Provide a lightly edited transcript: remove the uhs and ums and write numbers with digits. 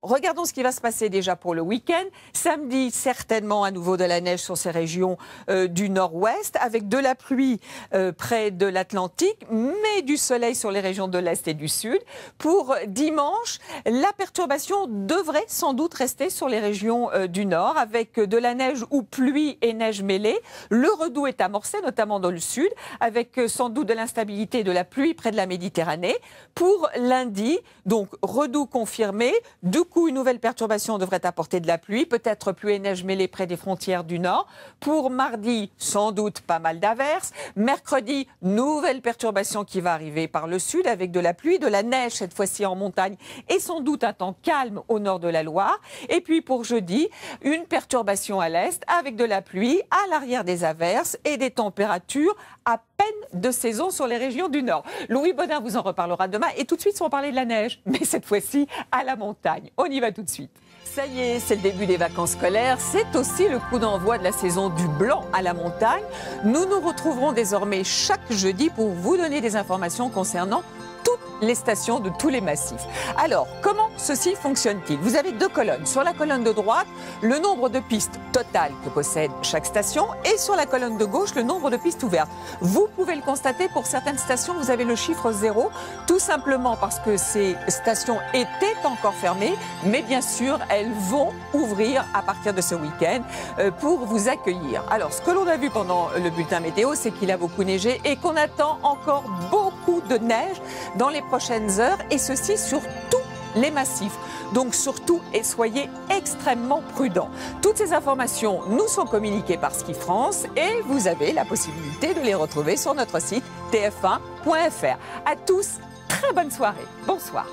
Regardons ce qui va se passer déjà pour le week-end. Samedi, certainement à nouveau de la neige sur ces régions du nord-ouest, avec de la pluie près de l'Atlantique, mais du soleil sur les régions de l'est et du sud. Pour dimanche, la perturbation devrait sans doute rester sur les régions du nord, avec de la neige ou pluie et neige mêlée. Le redout est amorcé, notamment dans le sud, avec sans doute de l'instabilité et de la pluie près de la Méditerranée. Pour lundi, donc redout confirmé, du coup, une nouvelle perturbation devrait apporter de la pluie, peut-être pluie et neige mêlée près des frontières du nord. Pour mardi, sans doute pas mal d'averses. Mercredi, nouvelle perturbation qui va arriver par le sud avec de la pluie, de la neige cette fois-ci en montagne et sans doute un temps calme au nord de la Loire. Et puis pour jeudi, une perturbation à l'est avec de la pluie, à l'arrière des averses et des températures à peine de saison sur les régions du nord. Louis Baudin vous en reparlera demain et tout de suite on va parler de la neige, mais cette fois-ci à la montagne. On y va tout de suite. Ça y est, c'est le début des vacances scolaires, c'est aussi le coup d'envoi de la saison du blanc à la montagne. Nous nous retrouverons désormais chaque jeudi pour vous donner des informations concernant toutes les stations de tous les massifs. Alors, comment ceci fonctionne-t-il? Vous avez deux colonnes. Sur la colonne de droite, le nombre de pistes totales que possède chaque station et sur la colonne de gauche, le nombre de pistes ouvertes. Vous pouvez le constater, pour certaines stations, vous avez le chiffre 0, tout simplement parce que ces stations étaient encore fermées, mais bien sûr, elles vont ouvrir à partir de ce week-end pour vous accueillir. Alors, ce que l'on a vu pendant le bulletin météo, c'est qu'il a beaucoup neigé et qu'on attend encore beaucoup de neige dans les prochaines heures, et ceci sur tous les massifs. Donc surtout, et soyez extrêmement prudents. Toutes ces informations nous sont communiquées par Ski France et vous avez la possibilité de les retrouver sur notre site tf1.fr. À tous, très bonne soirée. Bonsoir.